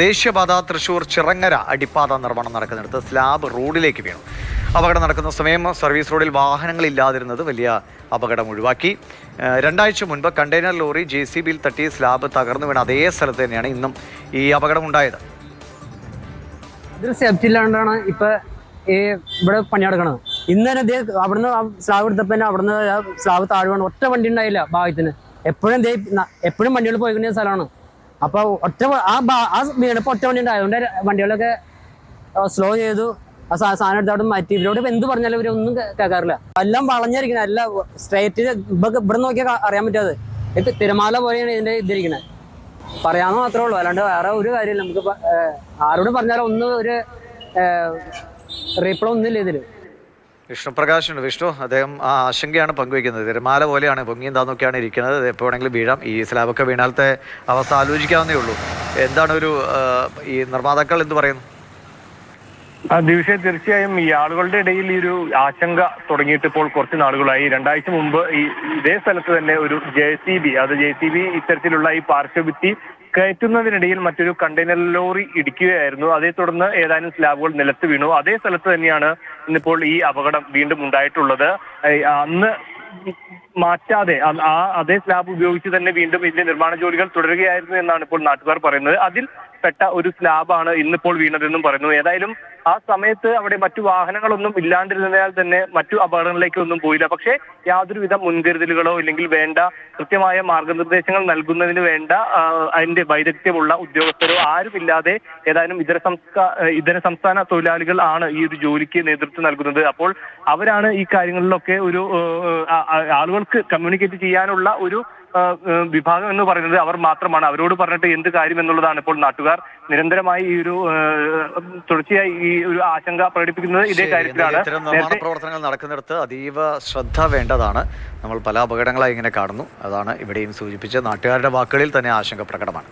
ദേശീയപാത തൃശൂർ ചിറങ്ങര അടിപ്പാത നിർമ്മാണം നടക്കുന്നിടത്ത് സ്ലാബ് റോഡിലേക്ക് വീണു. അപകടം നടക്കുന്ന സമയം സർവീസ് റോഡിൽ വാഹനങ്ങളില്ലാതിരുന്നത് വലിയ അപകടം ഒഴിവാക്കി. രണ്ടാഴ്ച മുൻപ് കണ്ടെയ്നർ ലോറി JCBയിൽ തട്ടി സ്ലാബ് തകർന്നു വീണ അതേ സ്ഥലത്ത് തന്നെയാണ് ഇന്നും ഈ അപകടം ഉണ്ടായത്. ഇതൊരു സേഫ്റ്റി ഇല്ലാണ്ടാണ് ഇപ്പൊ ഇവിടെ പണി നടക്കണത്. ഇന്ന് തന്നെ അവിടുന്ന് സ്ലാബ് എടുത്തപ്പോ അവിടുന്ന് സ്ലാബ് താഴെ വീണ് ഒറ്റ വണ്ടി ഉണ്ടായില്ല ഭാഗത്തിന്. എപ്പോഴും വണ്ടികൾ പോയിക്കുന്ന സ്ഥലമാണ്. അപ്പൊ ആ വീണപ്പോ ഒറ്റ വണ്ടി ഉണ്ടായത്. അതുകൊണ്ട് വണ്ടികളൊക്കെ സ്ലോ ചെയ്തു. ആ സാധനം എടുത്ത് അവിടെ മാറ്റി. ഇവരോട് എന്ത് പറഞ്ഞാലും ഇവരൊന്നും കേൾക്കാറില്ല. എല്ലാം വളഞ്ഞിരിക്കുന്നത്, എല്ലാം സ്ട്രൈറ്റ്. ഇവിടെ നോക്കിയാൽ അറിയാൻ പറ്റാതെ തിരമാല പോലെയാണ് ഇതിന്റെ ഇതിരിക്കുന്നത്. പറയാമെന്ന് മാത്രമേ ഉള്ളൂ, അല്ലാണ്ട് വേറെ ഒരു കാര്യമില്ല. നമുക്ക് ആരോട് പറഞ്ഞാലും ഒന്നും ഒരു റീപ്ലൈ ഒന്നുമില്ല ഇതില്. വിഷ്ണുപ്രകാശുണ്ട്. വിഷ്ണു, അദ്ദേഹം ആ ആശങ്കയാണ് പങ്കുവയ്ക്കുന്നത്. തിരമാല പോലെയാണ്, പൊങ്ങി എന്താന്നൊക്കെയാണ് ഇരിക്കുന്നത്. എപ്പോൾ വേണമെങ്കിലും വീഴാം. ഈ സ്ലാബൊക്കെ വീണാലത്തെ അവസ്ഥ ആലോചിക്കാവുന്നേ ഉള്ളൂ. എന്താണ് ഈ നിർമ്മാതാക്കൾ എന്ത് പറയുന്നു? തീർച്ചയായും ഈ ആളുകളുടെ ഇടയിൽ ഈ ഒരു ആശങ്ക തുടങ്ങിയിട്ട് ഇപ്പോൾ കുറച്ച് നാളുകളായി. രണ്ടാഴ്ച മുമ്പ് ഇതേ സ്ഥലത്ത് തന്നെ ഒരു JCB ഇത്തരത്തിലുള്ള ഈ പാർശ്വഭിത്തി കയറ്റുന്നതിനിടയിൽ മറ്റൊരു കണ്ടെയ്നർ ലോറി ഇടിക്കുകയായിരുന്നു. അതേ തുടർന്ന് ഏതാനും സ്ലാബുകൾ നിലത്ത് വീണു. അതേ സ്ഥലത്ത് തന്നെയാണ് ഇന്നിപ്പോൾ ഈ അപകടം വീണ്ടും ഉണ്ടായിട്ടുള്ളത്. അന്ന് മാറ്റാതെ അതേ സ്ലാബ് ഉപയോഗിച്ച് തന്നെ വീണ്ടും ഇതിന്റെ നിർമ്മാണ ജോലികൾ തുടരുകയായിരുന്നു എന്നാണ് ഇപ്പോൾ നാട്ടുകാർ പറയുന്നത്. അതിൽ പെട്ട ഒരു സ്ലാബാണ് ഇന്നിപ്പോൾ വീണതെന്നും പറയുന്നു. ഏതായാലും ആ സമയത്ത് അവിടെ മറ്റു വാഹനങ്ങളൊന്നും ഇല്ലാണ്ടിരുന്നതിനാൽ തന്നെ മറ്റു അപകടങ്ങളിലേക്കൊന്നും പോയില്ല. പക്ഷേ യാതൊരുവിധ മുൻകരുതലുകളോ ഇല്ലെങ്കിൽ വേണ്ട കൃത്യമായ മാർഗനിർദ്ദേശങ്ങൾ നൽകുന്നതിന് വേണ്ട അതിന്റെ വൈദഗ്ധ്യമുള്ള ഉദ്യോഗസ്ഥരോ ആരുമില്ലാതെ ഏതാനും ഇതര സംസ്ഥാന തൊഴിലാളികൾ ആണ് ഈ ഒരു ജോലിക്ക് നേതൃത്വം നൽകുന്നത്. അപ്പോൾ അവരാണ് ഈ കാര്യങ്ങളിലൊക്കെ ഒരു ആളുകൾക്ക് കമ്മ്യൂണിക്കേറ്റ് ചെയ്യാനുള്ള ഒരു വിഭാഗം എന്ന് പറയുന്നത് അവർ മാത്രമാണ്. അവരോട് പറഞ്ഞിട്ട് എന്ത് കാര്യം എന്നുള്ളതാണ് ഇപ്പോൾ നാട്ടുകാർ നിരന്തരമായി ഈ ഒരു തുടർച്ചയായി ഈ ഒരു ആശങ്ക പ്രകടിപ്പിക്കുന്നത്. ഇതേ കാര്യത്തിലാണ്. നിർമ്മാണ പ്രവർത്തനങ്ങൾ നടക്കുന്നിടത്ത് അതീവ ശ്രദ്ധ വേണ്ടതാണ്. നമ്മൾ പല അപകടങ്ങളായി ഇങ്ങനെ കാണുന്നു. അതാണ് ഇവിടെയും സൂചിപ്പിച്ച നാട്ടുകാരുടെ വാക്കുകളിൽ തന്നെ ആശങ്ക പ്രകടമാണ്.